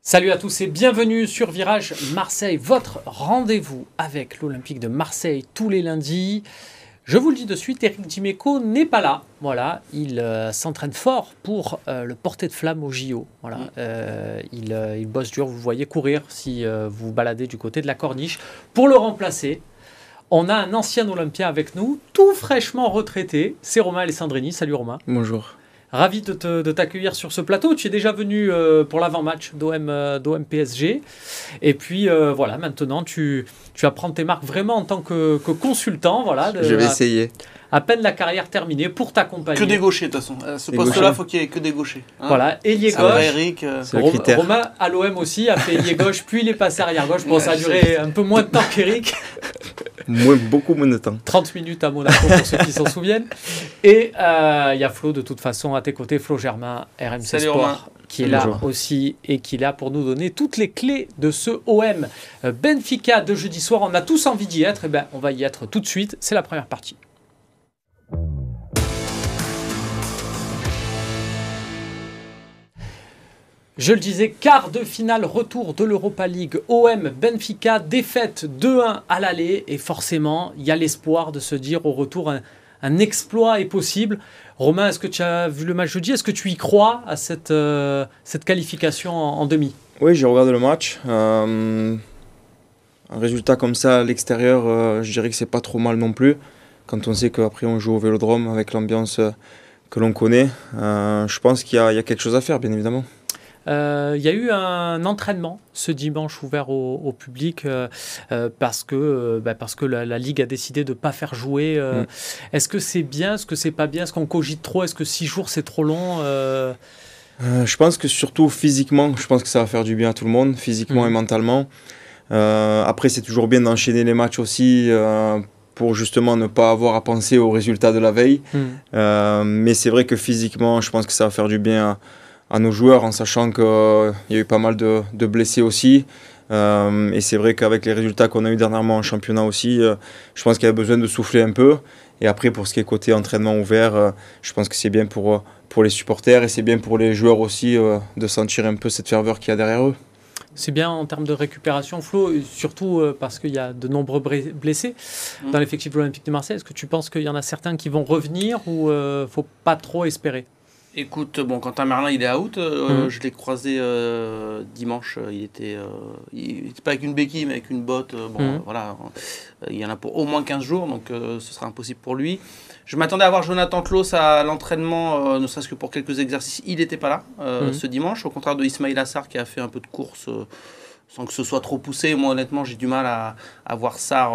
Salut à tous et bienvenue sur Virage Marseille, votre rendez-vous avec l'Olympique de Marseille tous les lundis. Je vous le dis de suite, Eric Dimeco n'est pas là. Voilà, il s'entraîne fort pour le porter de flamme au JO. Voilà, il bosse dur, vous le voyez courir si vous vous baladez du côté de la Corniche. Pour le remplacer, on a un ancien Olympien avec nous, tout fraîchement retraité. C'est Romain Alessandrini. Salut Romain. Bonjour. Ravi de t'accueillir sur ce plateau. Tu es déjà venu pour l'avant-match d'OM PSG. Et puis voilà, maintenant tu vas prendre tes marques vraiment en tant que consultant. Voilà, je vais essayer. À peine la carrière terminée pour t'accompagner. Que des gauchers de toute façon. À ce poste-là, il faut qu'il y ait que des gauchers. Hein, voilà, ailier gauche. Eric, c'est le critère. Romain à l'OM aussi a fait ailier gauche, puis il est passé arrière gauche. Bon, ça a duré un peu moins de temps qu'Eric. Beaucoup moins de temps. 30 minutes à Monaco pour ceux qui s'en souviennent. Et il y a Flo de toute façon à tes côtés, Flo Germain, RMC Salut Sport, Romain. qui est là aussi et qui est là pour nous donner toutes les clés de ce OM Benfica de jeudi soir. On a tous envie d'y être, et ben on va y être tout de suite. C'est la première partie. Je le disais, quart de finale retour de l'Europa League, OM Benfica, défaite 2-1 à l'aller, et forcément, il y a l'espoir de se dire au retour un exploit est possible. Romain, est-ce que tu as vu le match jeudi? Est-ce que tu y crois à cette qualification en demi? Oui, j'ai regardé le match. Un résultat comme ça à l'extérieur, je dirais que c'est pas trop mal non plus. Quand on sait qu'après on joue au Vélodrome avec l'ambiance que l'on connaît, je pense qu'il y a quelque chose à faire, bien évidemment. Il y a eu un entraînement ce dimanche ouvert au public parce que la Ligue a décidé de ne pas faire jouer. Est-ce que c'est bien? Est-ce que c'est pas bien? Est-ce qu'on cogite trop? Est-ce que 6 jours c'est trop long? Je pense que surtout physiquement, je pense que ça va faire du bien à tout le monde, physiquement et mentalement. Après, c'est toujours bien d'enchaîner les matchs aussi pour justement ne pas avoir à penser aux résultats de la veille. Mais c'est vrai que physiquement, je pense que ça va faire du bien à nos joueurs, en sachant qu'il y a eu pas mal de blessés aussi. Et c'est vrai qu'avec les résultats qu'on a eu dernièrement en championnat aussi, je pense qu'il y a besoin de souffler un peu. Et après, pour ce qui est côté entraînement ouvert, je pense que c'est bien pour les supporters et c'est bien pour les joueurs aussi de sentir un peu cette ferveur qu'il y a derrière eux. C'est bien en termes de récupération, Flo, surtout parce qu'il y a de nombreux blessés dans l'effectif de l'Olympique de Marseille. Est-ce que tu penses qu'il y en a certains qui vont revenir ou faut pas trop espérer? Écoute, bon, Quentin Merlin, il est out. Je l'ai croisé dimanche. Il était pas avec une béquille, mais avec une botte. Voilà. Il y en a pour au moins 15 jours, donc ce sera impossible pour lui. Je m'attendais à voir Jonathan Klaus à l'entraînement, ne serait-ce que pour quelques exercices. Il n'était pas là ce dimanche, au contraire de Ismail Assar qui a fait un peu de course sans que ce soit trop poussé. Moi, honnêtement, j'ai du mal à voir Sarr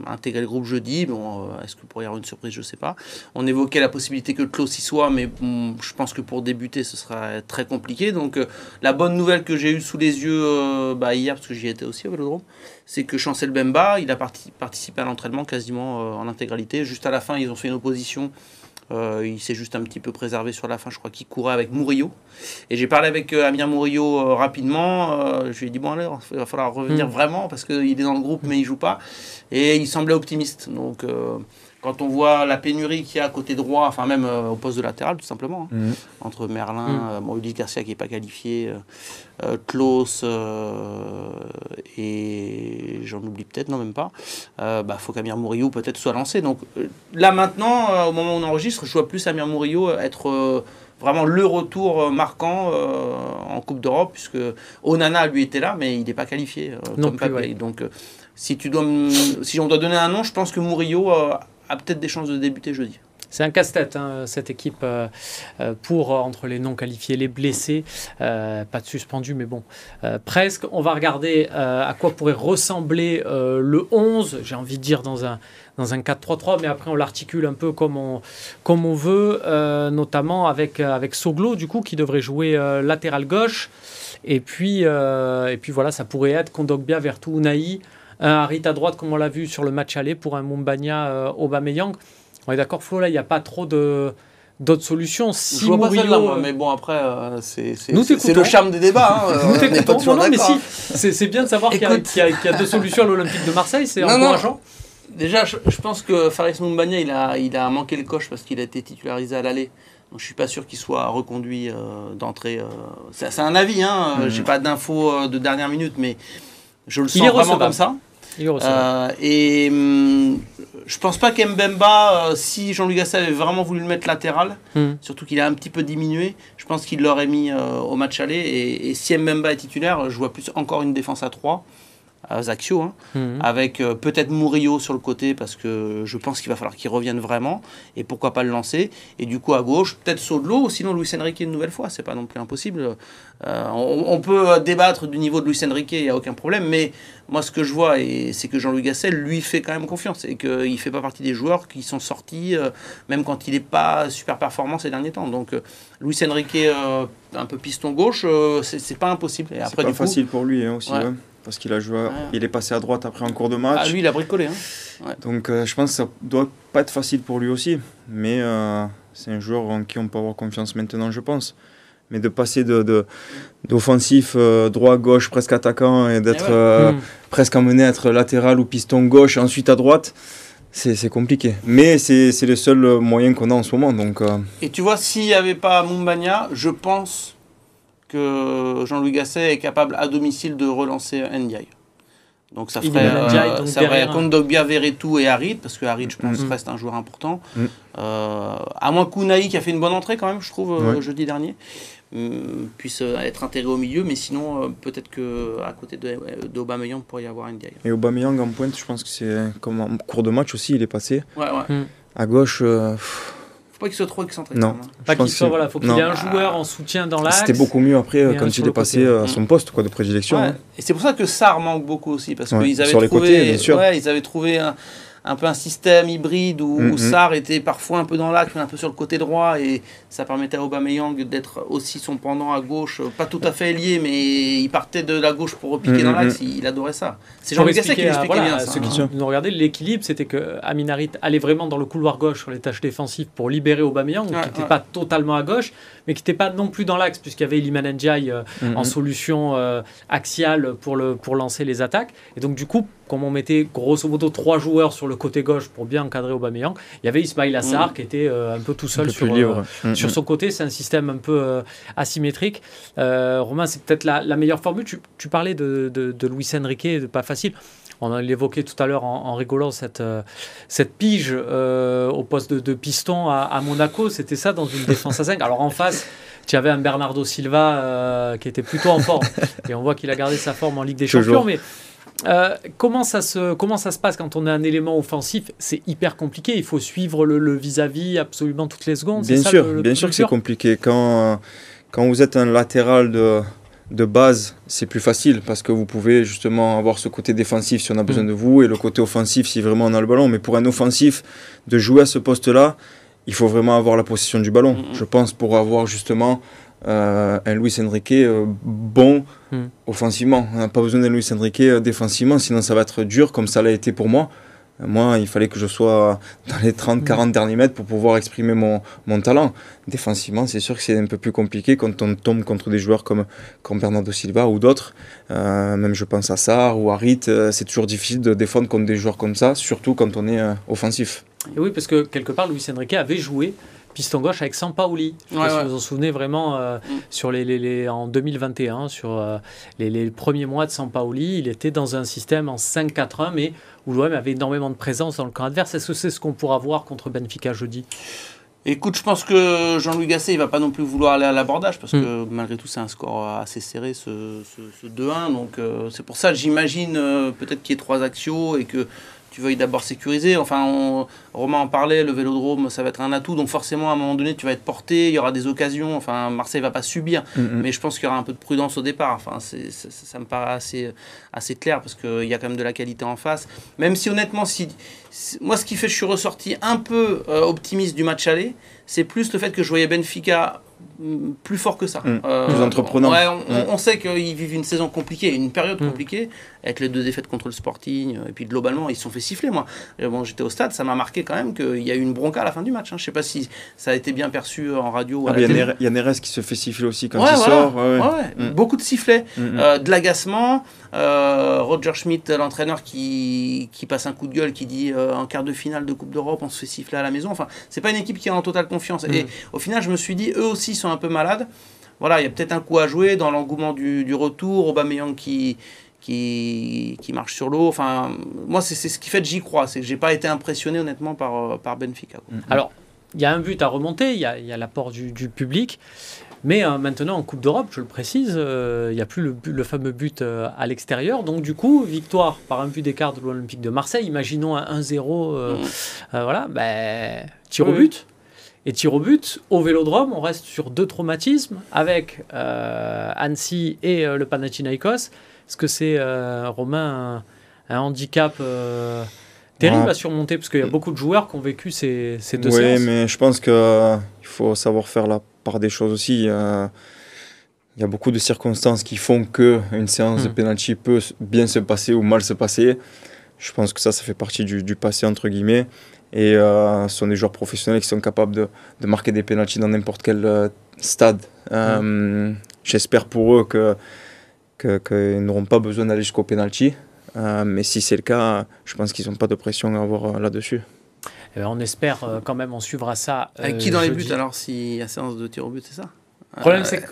intégrer le groupe jeudi. Bon, est-ce que pour y avoir une surprise, je ne sais pas. On évoquait la possibilité que Klaus y soit, mais je pense que pour débuter, ce sera très compliqué. Donc, la bonne nouvelle que j'ai eue sous les yeux hier, parce que j'y étais aussi au Vélodrome, c'est que Chancel Bemba, il a participé à l'entraînement quasiment en intégralité. Juste à la fin, ils ont fait une opposition. Il s'est juste un petit peu préservé sur la fin, je crois qu'il courait avec Murillo. Et j'ai parlé avec Amir Murillo rapidement. Je lui ai dit, bon, allez, il va falloir revenir vraiment parce qu'il est dans le groupe, mais il ne joue pas. Et il semblait optimiste. Donc, quand on voit la pénurie qu'il y a à côté droit, enfin même au poste de latéral, tout simplement, entre Merlin, Ulysse Garcia qui n'est pas qualifié, Klaus et j'en oublie peut-être, non même pas, faut qu'Amir Murillo peut-être soit lancé. Donc là maintenant, au moment où on enregistre, je vois plus Amir Murillo être vraiment le retour marquant en Coupe d'Europe, puisque Onana lui était là, mais il n'est pas qualifié non comme plus, Papé. ouais. Donc si on doit donner un nom, je pense que Murillo a peut-être des chances de débuter jeudi. C'est un casse-tête, cette équipe, pour entre les non qualifiés, les blessés, pas de suspendus, mais bon, presque. On va regarder à quoi pourrait ressembler le 11, j'ai envie de dire dans un 4-3-3, mais après on l'articule un peu comme on veut, notamment avec Soglo, du coup, qui devrait jouer latéral gauche. Et puis voilà, ça pourrait être Kondogbia, Vertou, Unai, un Harit à droite, comme on l'a vu sur le match aller, pour un Mumbagna, Aubameyang. On est d'accord, Flo, là, il n'y a pas trop d'autres solutions. Si je vois pas celle-là, moi, mais bon, après, c'est le charme des débats. Nous t'écoutons. Non, mais si, c'est bien de savoir qu'il y a 2 solutions à l'Olympique de Marseille, c'est encourageant. Déjà, je pense que Faris Mumbagna, il a manqué le coche parce qu'il a été titularisé à l'aller. Donc je suis pas sûr qu'il soit reconduit d'entrée. C'est un avis, hein. J'ai pas d'infos de dernière minute, mais je le sens vraiment comme ça. Je pense pas qu'Mbemba, si Jean-Louis Gasset avait vraiment voulu le mettre latéral, surtout qu'il a un petit peu diminué, je pense qu'il l'aurait mis au match aller. Et si Mbemba est titulaire, je vois plus encore une défense à 3. Ajaccio, avec peut-être Murillo sur le côté parce que je pense qu'il va falloir qu'il revienne vraiment et pourquoi pas le lancer, et du coup à gauche peut-être Sodlo ou sinon Luis Enrique une nouvelle fois, c'est pas non plus impossible. On peut débattre du niveau de Luis Enrique, il n'y a aucun problème, mais moi ce que je vois c'est que Jean-Louis Gasset lui fait quand même confiance et qu'il fait pas partie des joueurs qui sont sortis même quand il n'est pas super performant ces derniers temps. Donc Luis Enrique un peu piston gauche, c'est pas impossible. Et après, c'est pas facile pour lui aussi. Ouais. Parce qu'il a joué, il est passé à droite après en cours de match. Lui, il a bricolé. Donc, je pense que ça doit pas être facile pour lui aussi. Mais c'est un joueur en qui on peut avoir confiance maintenant, je pense. Mais de passer d'offensif droit-gauche, presque attaquant, et d'être presque emmené à être latéral ou piston gauche, ensuite à droite, c'est compliqué. Mais c'est le seul moyen qu'on a en ce moment. Donc, Et tu vois, s'il n'y avait pas Moumbagna, je pense que Jean-Louis Gasset est capable à domicile de relancer Ndiaye. Donc ça ferait contre Dogbia, Verretou et Harit, parce que Harit, je pense, reste un joueur important. À moins qu'Ounaï, qui a fait une bonne entrée quand même, je trouve, jeudi dernier, puisse être intégré au milieu, mais sinon, peut-être qu'à côté d'Aubameyang, pourrait y avoir Ndiaye. Et Aubameyang en pointe, je pense que c'est comme en cours de match aussi, il est passé. À gauche... Faut pas qu'il soit trop excentré. Non. Pas qu'il soit, faut qu'il ait un joueur en soutien dans l'axe. C'était beaucoup mieux après quand il est passé à son poste de prédilection. Et c'est pour ça que Sarr manque beaucoup aussi, parce qu'ils avaient ils avaient trouvé un peu un système hybride où Sarr était parfois un peu dans l'axe, mais un peu sur le côté droit, et ça permettait à Aubameyang d'être aussi son pendant à gauche, pas tout à fait lié, mais il partait de la gauche pour repiquer dans l'axe, il adorait ça. C'est Jean-Louis Gasset qui l'expliquait bien ça. Ceux qui nous regardaient, l'équilibre, c'était que Amin Harit allait vraiment dans le couloir gauche sur les tâches défensives pour libérer Aubameyang, qui n'était pas totalement à gauche, mais qui n'était pas non plus dans l'axe, puisqu'il y avait Iliman Ndiaye en solution axiale pour lancer les attaques. Et donc du coup, comme on mettait grosso modo 3 joueurs sur le côté gauche pour bien encadrer Aubameyang, il y avait Ismaïla Sarr qui était un peu tout seul sur son côté. C'est un système un peu asymétrique. Romain, c'est peut-être la meilleure formule. Tu parlais de Luis Enrique, de pas facile. On l'évoquait tout à l'heure en rigolant, cette pige au poste de piston à Monaco. C'était ça dans une défense à 5. Alors en face, tu avais un Bernardo Silva qui était plutôt en forme. Et on voit qu'il a gardé sa forme en Ligue des Champions. Mais comment ça se passe quand on a un élément offensif? C'est hyper compliqué. Il faut suivre le vis-à-vis absolument toutes les secondes. Bien sûr que c'est compliqué. Quand vous êtes un latéral de base, c'est plus facile parce que vous pouvez justement avoir ce côté défensif si on a besoin de vous et le côté offensif si vraiment on a le ballon. Mais pour un offensif, de jouer à ce poste-là, il faut vraiment avoir la possession du ballon. Je pense pour avoir justement un Luis Enrique bon offensivement. On n'a pas besoin d'un Luis Enrique défensivement, sinon ça va être dur comme ça l'a été pour moi. Moi, il fallait que je sois dans les 30-40 derniers mètres pour pouvoir exprimer mon talent. Défensivement, c'est sûr que c'est un peu plus compliqué quand on tombe contre des joueurs comme Bernardo Silva ou d'autres. Même je pense à Sarr ou Harit. C'est toujours difficile de défendre contre des joueurs comme ça, surtout quand on est offensif. Et oui, parce que quelque part, Luis Enrique avait joué piston gauche avec Sampaoli. Je ne sais pas si vous vous en souvenez vraiment sur en 2021, sur les premiers mois de Sampaoli, il était dans un système en 5-4-1, mais où l'OM avait énormément de présence dans le camp adverse. Est-ce que c'est ce qu'on pourra voir contre Benfica jeudi? Écoute, je pense que Jean-Louis Gasset, il ne va pas non plus vouloir aller à l'abordage, parce que malgré tout, c'est un score assez serré, ce 2-1. Donc c'est pour ça, j'imagine peut-être qu'il y ait 3 axios et que tu veuilles d'abord sécuriser. Enfin, Romain en parlait, le vélodrome, ça va être un atout. Donc forcément, à un moment donné, tu vas être porté, il y aura des occasions. Enfin, Marseille ne va pas subir. Mais je pense qu'il y aura un peu de prudence au départ. Enfin, ça me paraît assez clair parce qu'il y a quand même de la qualité en face. Même si honnêtement, moi, ce qui fait que je suis ressorti un peu optimiste du match aller, c'est plus le fait que je voyais Benfica plus fort que ça. Plus entreprenant. Ouais, on sait qu'ils vivent une saison compliquée, une période compliquée, avec les 2 défaites contre le Sporting, et puis globalement, ils se sont fait siffler, moi. Et bon, j'étais au stade, ça m'a marqué quand même qu'il y a eu une bronca à la fin du match. Je ne sais pas si ça a été bien perçu en radio ou à la télé. Il y a Neres qui se fait siffler aussi quand il sort. Beaucoup de sifflets, de l'agacement. Roger Schmidt, l'entraîneur, qui passe un coup de gueule, qui dit en quart de finale de Coupe d'Europe, on se fait siffler à la maison. Enfin, c'est pas une équipe qui est en totale confiance. Et au final, je me suis dit, eux aussi sont un peu malades. Voilà, il y a peut-être un coup à jouer dans l'engouement du retour. Aubameyang qui marche sur l'eau. Enfin, moi, c'est ce qui fait que j'y crois. C'est que j'ai pas été impressionné honnêtement par Benfica. Alors, il y a un but à remonter. Il y a l'apport du public. Mais maintenant, en Coupe d'Europe, je le précise, il n'y a plus le fameux but à l'extérieur. Donc, du coup, victoire par un but d'écart de l'Olympique de Marseille. Imaginons un 1-0. Voilà, tir au but. Et tir au but, au Vélodrome, on reste sur 2 traumatismes avec Annecy et le Panathinaikos. Est-ce que c'est, Romain, un handicap terrible à surmonter? Parce qu'il y a beaucoup de joueurs qui ont vécu ces 2 séances. Oui, mais je pense qu'il faut savoir faire la part des choses aussi. Il y a beaucoup de circonstances qui font qu'une séance de pénalty peut bien se passer ou mal se passer. Je pense que ça fait partie du passé, entre guillemets. Et ce sont des joueurs professionnels qui sont capables de marquer des pénaltys dans n'importe quel stade. J'espère pour eux qu'ils n'auront pas besoin d'aller jusqu'au pénalty. Mais si c'est le cas, je pense qu'ils n'ont pas de pression à avoir là-dessus. On espère quand même, on suivra ça. Avec qui dans les buts alors, s'il y a séance de tir au but, c'est ça?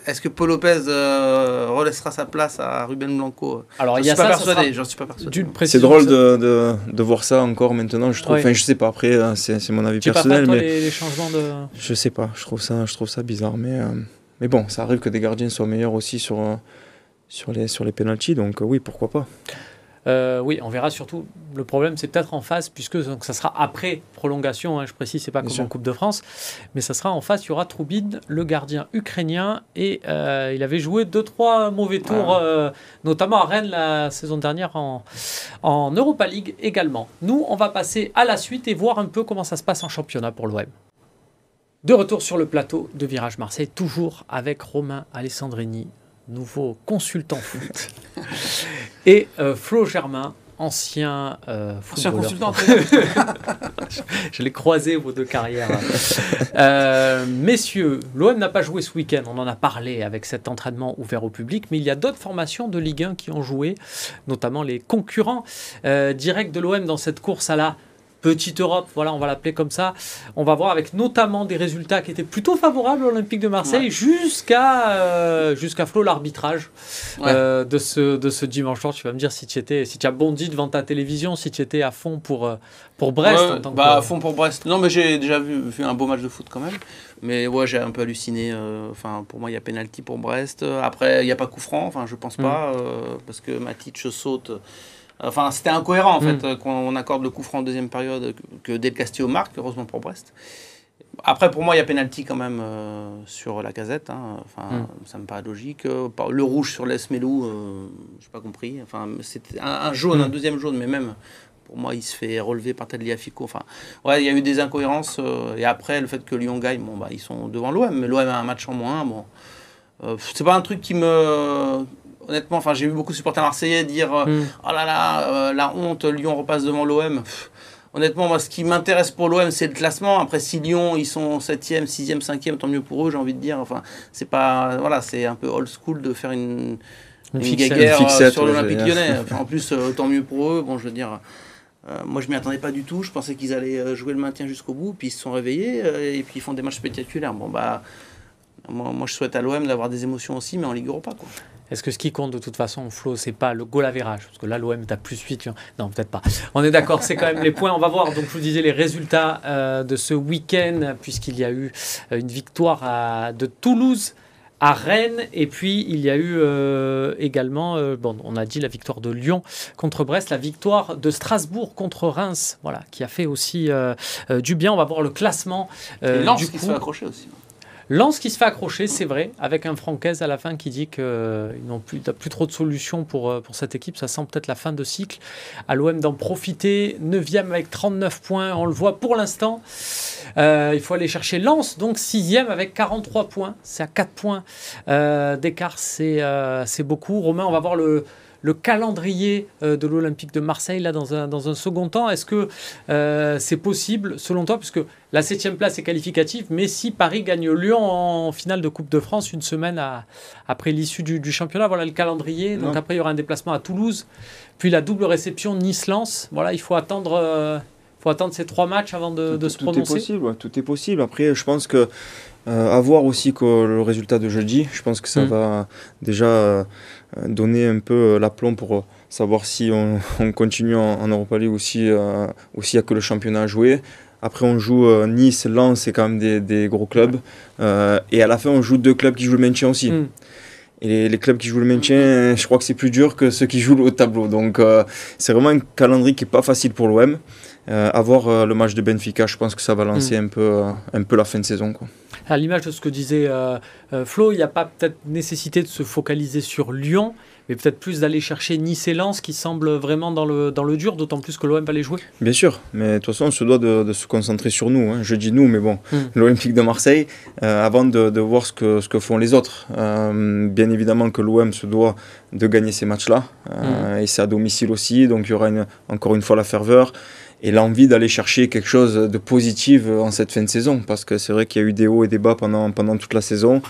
Est-ce que Paul Lopez relaissera sa place à Ruben Blanco? Alors, j'en suis pas persuadé. C'est drôle de voir ça encore maintenant, je trouve. Enfin, je sais pas, après, c'est mon avis personnel. Mais les changements de... Je sais pas, je trouve ça bizarre. Mais bon, ça arrive que des gardiens soient meilleurs aussi sur les pénaltys, donc oui, pourquoi pas. Oui, on verra surtout. Le problème, c'est peut-être en face, puisque donc, ça sera après prolongation. Je précise, c'est pas comme en Coupe de France, mais ça sera en face. Il y aura Troubine, le gardien ukrainien, et il avait joué 2-3 mauvais tours, notamment à Rennes la saison dernière en Europa League également. Nous, on va passer à la suite et voir un peu comment ça se passe en championnat pour l'OM. De retour sur le plateau de Virage Marseille, toujours avec Romain Alessandrini, nouveau consultant foot, et Flo Germain, ancien footballeur. Ancien consultant. Je l'ai croisé vos 2 carrières. Messieurs, l'OM n'a pas joué ce week-end, on en a parlé avec cet entraînement ouvert au public, mais il y a d'autres formations de Ligue 1 qui ont joué, notamment les concurrents directs de l'OM dans cette course à la Petite Europe, voilà, on va l'appeler comme ça. On va voir avec notamment des résultats qui étaient plutôt favorables à l'Olympique de Marseille jusqu'à Flo, l'arbitrage de ce dimanche soir. Tu vas me dire si tu as bondi devant ta télévision, si tu étais à fond pour Brest. À fond pour Brest. Non, mais j'ai déjà vu un beau match de foot quand même. Mais ouais, j'ai un peu halluciné. Pour moi, il y a pénalty pour Brest. Après, il n'y a pas coup franc. Je pense pas. Parce que Matic saute. C'était incohérent en fait qu'on accorde le coup franc en deuxième période, que Del Castillo marque, heureusement pour Brest. Après, pour moi, il y a pénalty quand même sur Lacazette. Ça me paraît logique. Le rouge sur Les Melou, je n'ai pas compris. C'était un jaune, un deuxième jaune, mais même pour moi, il se fait relever par Tagliafico. Il y a eu des incohérences. Et après, le fait que Lyon gagne, ils sont devant l'OM, mais l'OM a un match en moins. C'est pas un truc qui me... Honnêtement, j'ai vu beaucoup de supporters marseillais dire oh là là, la honte, Lyon repasse devant l'OM. Honnêtement, moi, ce qui m'intéresse pour l'OM, c'est le classement. Après, si Lyon, ils sont 7e, 6e, 5e, tant mieux pour eux, j'ai envie de dire. C'est pas, c'est un peu old school de faire une guéguerre sur l'Olympique lyonnais. En plus, tant mieux pour eux. Bon, je veux dire, moi, je m'y attendais pas du tout. Je pensais qu'ils allaient jouer le maintien jusqu'au bout, puis ils se sont réveillés et puis ils font des matchs spectaculaires. Moi, je souhaite à l'OM d'avoir des émotions aussi, mais en Ligue Europa, quoi. Est-ce que ce qui compte de toute façon, Flo, c'est pas le goal average? Parce que là, l'OM est à +8. Non, peut-être pas. On est d'accord, c'est quand même les points. On va voir, donc je vous disais, les résultats de ce week-end, puisqu'il y a eu une victoire de Toulouse à Rennes. Et puis, il y a eu également, on a dit la victoire de Lyon contre Brest, la victoire de Strasbourg contre Reims, voilà, qui a fait aussi du bien. On va voir le classement. Lens qui se fait accrocher aussi. Lens qui se fait accrocher, c'est vrai, avec un Francaise à la fin qui dit qu'il n'a plus trop de solutions pour cette équipe. Ça sent peut-être la fin de cycle. À l'OM d'en profiter. 9e avec 39 points, on le voit pour l'instant. Il faut aller chercher Lens, donc 6e avec 43 points. C'est à 4 points d'écart, c'est beaucoup. Romain, on va voir le calendrier de l'Olympique de Marseille là, dans un second temps. Est-ce que c'est possible, selon toi, puisque la 7e place est qualificative, mais si Paris gagne Lyon en finale de Coupe de France une semaine après l'issue du championnat, voilà le calendrier. Donc après, il y aura un déplacement à Toulouse, puis la double réception Nice-Lens. Voilà, il faut attendre ces 3 matchs avant de se prononcer. Tout est possible. Après, je pense que à voir aussi que le résultat de jeudi, je pense que ça va déjà donner un peu l'aplomb pour savoir si on continue en Europa League ou s'il n'y a que le championnat à jouer. Après, on joue Nice, Lens, c'est quand même des gros clubs. Et à la fin, on joue 2 clubs qui jouent le maintien aussi. Et les clubs qui jouent le maintien, je crois que c'est plus dur que ceux qui jouent au tableau. Donc, c'est vraiment un calendrier qui n'est pas facile pour l'OM. Avoir le match de Benfica, je pense que ça va lancer un peu la fin de saison, quoi. À l'image de ce que disait Flo, il n'y a pas peut-être nécessité de se focaliser sur Lyon, mais peut-être plus d'aller chercher Nice et Lens qui semblent vraiment dans le dur, d'autant plus que l'OM va les jouer. Bien sûr, mais de toute façon on se doit de se concentrer sur nous, hein. Je dis nous, mais bon, l'Olympique de Marseille, avant de voir ce que font les autres. Bien évidemment que l'OM se doit de gagner ces matchs-là, et c'est à domicile aussi, donc il y aura encore une fois la ferveur. Et l'envie d'aller chercher quelque chose de positif en cette fin de saison, parce que c'est vrai qu'il y a eu des hauts et des bas pendant toute la saison,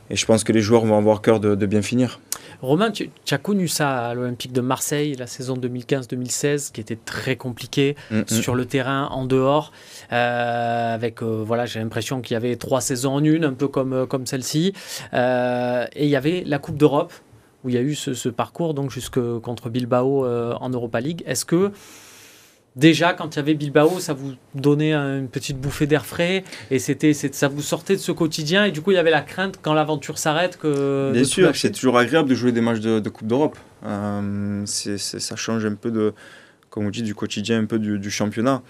et je pense que les joueurs vont avoir cœur de bien finir. Romain, tu as connu ça à l'Olympique de Marseille, la saison 2015-2016, qui était très compliquée sur le terrain, en dehors, j'ai l'impression qu'il y avait 3 saisons en une, un peu comme celle-ci, et il y avait la Coupe d'Europe, où il y a eu ce parcours donc jusque contre Bilbao en Europa League. Est-ce que déjà, quand il y avait Bilbao, ça vous donnait une petite bouffée d'air frais et ça vous sortait de ce quotidien et du coup, il y avait la crainte quand l'aventure s'arrête que... Bien sûr, c'est toujours agréable de jouer des matchs de Coupe d'Europe. Ça change un peu comme on dit, du quotidien, un peu du championnat.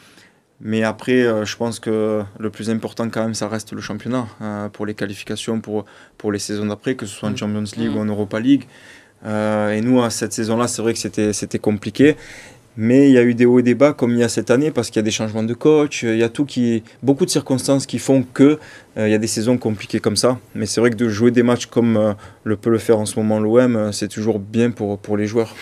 Mais après, je pense que le plus important quand même, ça reste le championnat pour les qualifications, pour les saisons d'après, que ce soit en Champions League ou en Europa League. Et nous, à cette saison-là, c'est vrai que c'était compliqué. Mais il y a eu des hauts et des bas comme il y a cette année parce qu'il y a des changements de coach, il y a beaucoup de circonstances qui font que il y a des saisons compliquées comme ça. Mais c'est vrai que de jouer des matchs comme peut le faire en ce moment l'OM, c'est toujours bien pour les joueurs.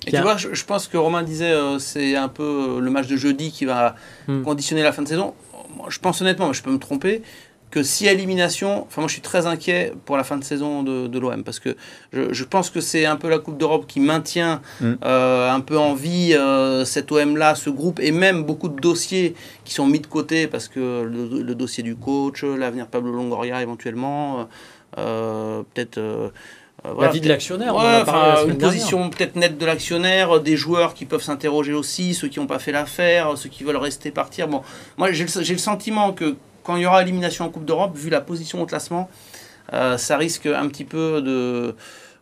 Et tu vois, je pense que Romain disait c'est un peu le match de jeudi qui va conditionner la fin de saison. Moi, je pense honnêtement, je peux me tromper, que si élimination, moi je suis très inquiet pour la fin de saison de l'OM parce que je pense que c'est un peu la Coupe d'Europe qui maintient un peu en vie cet OM-là, ce groupe, et même beaucoup de dossiers qui sont mis de côté parce que le dossier du coach, l'avenir Pablo Longoria éventuellement, peut-être... la vie de l'actionnaire, une position peut-être nette de l'actionnaire, des joueurs qui peuvent s'interroger aussi, ceux qui n'ont pas fait l'affaire, ceux qui veulent rester partir. Bon, moi j'ai le sentiment que quand il y aura élimination en Coupe d'Europe, vu la position au classement, ça risque un petit peu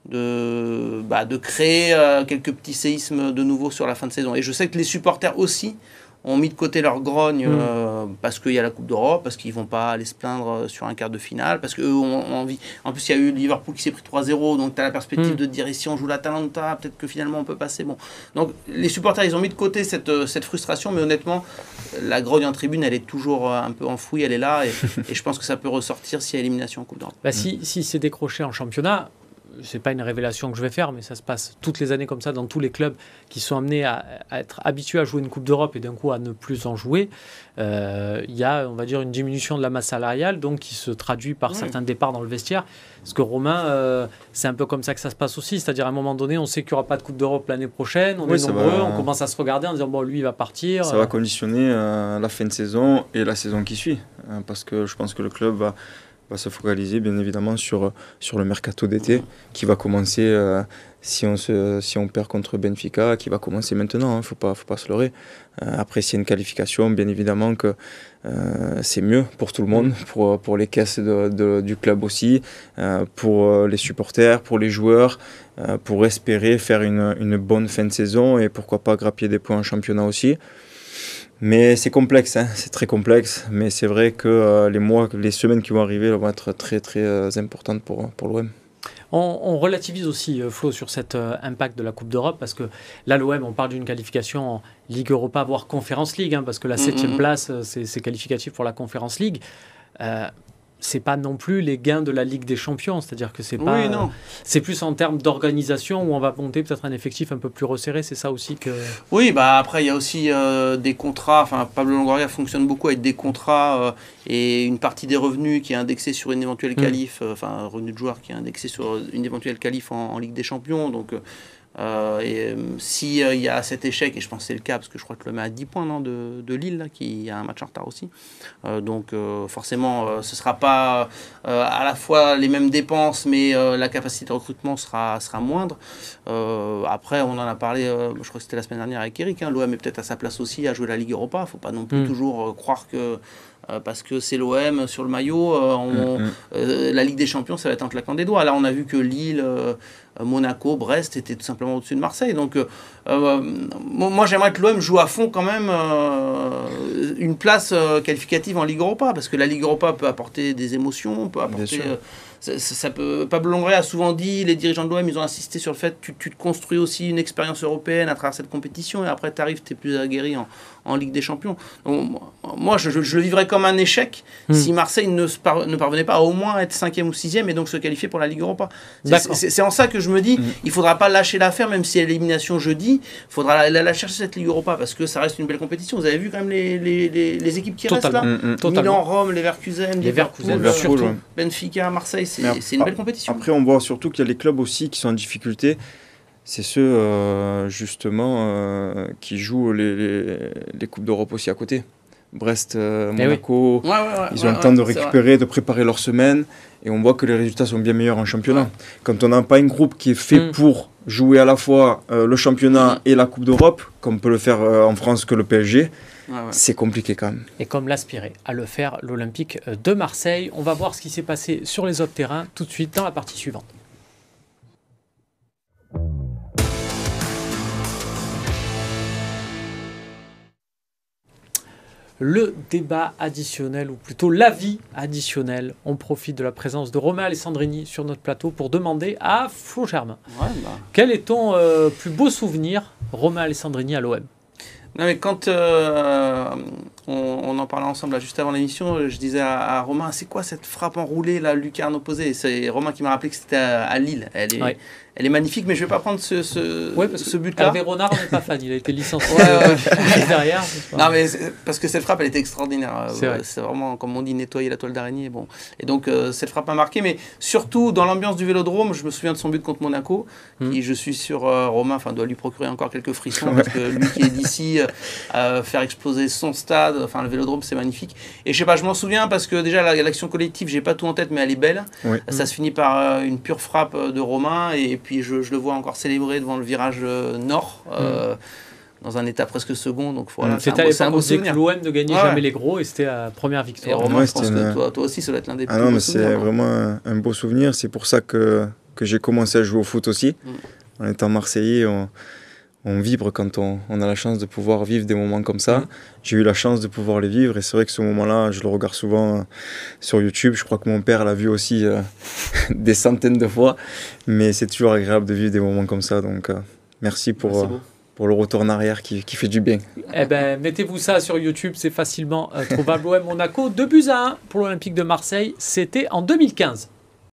de créer quelques petits séismes de nouveau sur la fin de saison. Et je sais que les supporters aussi ont mis de côté leur grogne parce qu'il y a la Coupe d'Europe, parce qu'ils ne vont pas aller se plaindre sur un quart de finale, parce qu'eux ont envie. En plus, il y a eu Liverpool qui s'est pris 3-0, donc tu as la perspective de te dire, et si on joue l'Atalanta, peut-être que finalement on peut passer. Bon. Donc les supporters, ils ont mis de côté cette frustration, mais honnêtement, la grogne en tribune, elle est toujours un peu enfouie, elle est là, et je pense que ça peut ressortir s'il y a élimination en Coupe d'Europe. Si c'est décroché en championnat, c'est pas une révélation que je vais faire, mais ça se passe toutes les années comme ça dans tous les clubs qui sont amenés à être habitués à jouer une Coupe d'Europe et d'un coup à ne plus en jouer. Il y a, on va dire, une diminution de la masse salariale, donc qui se traduit par certains départs dans le vestiaire. Parce que Romain, c'est un peu comme ça que ça se passe aussi, c'est-à-dire à un moment donné, on sait qu'il n'y aura pas de Coupe d'Europe l'année prochaine, on est nombreux, on commence à se regarder en disant bon, lui il va partir. Ça va conditionner la fin de saison et la saison qui suit, parce que je pense que le club va se focaliser bien évidemment sur le mercato d'été qui va commencer si on perd contre Benfica, qui va commencer maintenant, faut pas se leurrer. Après s'il y a une qualification, bien évidemment que c'est mieux pour tout le monde, pour les caisses du club aussi, pour les supporters, pour les joueurs, pour espérer faire une bonne fin de saison et pourquoi pas grappiller des points en championnat aussi. Mais c'est complexe, hein, c'est très complexe. Mais c'est vrai que les semaines qui vont arriver vont être très très importantes pour l'OM. On relativise aussi, Flo, sur cet impact de la Coupe d'Europe, parce que là, l'OM, on parle d'une qualification en Ligue Europa, voire Conference League, hein, parce que la 7e place, c'est qualificatif pour la Conference League. C'est pas non plus les gains de la Ligue des Champions, c'est-à-dire que c'est pas. Oui, non. C'est plus en termes d'organisation où on va monter peut-être un effectif un peu plus resserré, c'est ça aussi que. Oui, bah après il y a aussi des contrats. Enfin, Pablo Longoria fonctionne beaucoup avec des contrats et une partie des revenus qui est indexée sur une éventuelle qualif, enfin revenu de joueur qui est indexé sur une éventuelle qualif en Ligue des Champions. Donc s'il y a cet échec, et je pense que c'est le cas, parce que je crois que le met à 10 points non, de Lille, là, qui a un match en retard aussi. Donc forcément, ce ne sera pas à la fois les mêmes dépenses, mais la capacité de recrutement sera moindre. Après, on en a parlé, je crois que c'était la semaine dernière avec Eric, hein, l'OM est peut-être à sa place aussi à jouer la Ligue Europa. Il ne faut pas non plus toujours croire que... parce que c'est l'OM sur le maillot, la Ligue des Champions, ça va être un claquant des doigts. Là, on a vu que Lille, Monaco, Brest étaient tout simplement au-dessus de Marseille. Donc, moi, j'aimerais que l'OM joue à fond quand même une place qualificative en Ligue Europa, parce que la Ligue Europa peut apporter des émotions, peut apporter... Ça peut, Pablo Longoria a souvent dit, les dirigeants de l'OM, ils ont insisté sur le fait que tu te construis aussi une expérience européenne à travers cette compétition, et après tu arrives, tu es plus aguerri en Ligue des Champions. Donc, moi, je le vivrais comme un échec si Marseille ne parvenait pas à au moins être 5e ou 6e et donc se qualifier pour la Ligue Europa. C'est en ça que je me dis, il ne faudra pas lâcher l'affaire, même si elle est l'élimination jeudi, il faudra la chercher cette Ligue Europa, parce que ça reste une belle compétition. Vous avez vu quand même les équipes qui restent là, Milan, Rome, Leverkusen, surtout Benfica, Marseille. C'est une belle compétition. Après, on voit surtout qu'il y a les clubs aussi qui sont en difficulté. C'est ceux, justement, qui jouent les Coupes d'Europe aussi à côté. Brest, Monaco, ils ont le temps de récupérer, de préparer leur semaine. Et on voit que les résultats sont bien meilleurs en championnat. Quand on n'a pas un groupe qui est fait pour jouer à la fois le championnat et la Coupe d'Europe, comme peut le faire en France que le PSG, c'est compliqué quand même. Et comme l'aspirait à le faire l'Olympique de Marseille, on va voir ce qui s'est passé sur les autres terrains tout de suite dans la partie suivante. Le débat additionnel, ou plutôt l'avis additionnel. On profite de la présence de Romain Alessandrini sur notre plateau pour demander à Flo Germain. Quel est ton plus beau souvenir, Romain Alessandrini, à l'OM ? Non, mais quand on en parlait ensemble là, juste avant l'émission, je disais à Romain, c'est quoi cette frappe enroulée, la lucarne opposée ? C'est Romain qui m'a rappelé que c'était à Lille. Elle est magnifique, mais je ne vais pas prendre ce but-là. Hervé Renard n'est pas fan, il a été licencié derrière. Non, mais parce que cette frappe, elle était extraordinaire. C'est vraiment, comme on dit, nettoyer la toile d'araignée. Bon. Et donc, cette frappe a marqué, mais surtout dans l'ambiance du Vélodrome, je me souviens de son but contre Monaco, qui, je suis sûr, Romain doit lui procurer encore quelques frissons, parce que lui qui est d'ici, faire exploser son stade, le Vélodrome, c'est magnifique. Et je sais pas, je m'en souviens parce que déjà, l'action collective, j'ai pas tout en tête, mais elle est belle. Ça se finit par une pure frappe de Romain, et puis je le vois encore célébrer devant le virage nord, dans un état presque second. Donc voilà, c'était à l'époque que l'OM ne gagnait jamais les gros, et c'était la première victoire. Et Romain, je pense que toi aussi, ça doit être l'un des plus beaux souvenirs. C'est vraiment un beau souvenir. C'est pour ça que j'ai commencé à jouer au foot aussi. En étant Marseillais, on vibre quand on a la chance de pouvoir vivre des moments comme ça. J'ai eu la chance de pouvoir les vivre, et c'est vrai que ce moment-là, je le regarde souvent sur YouTube. Je crois que mon père l'a vu aussi des centaines de fois, mais c'est toujours agréable de vivre des moments comme ça. Donc merci pour le retour en arrière qui fait du bien. Eh ben, mettez-vous ça sur YouTube, c'est facilement trouvable. OM Monaco, 2-1 pour l'Olympique de Marseille, c'était en 2015.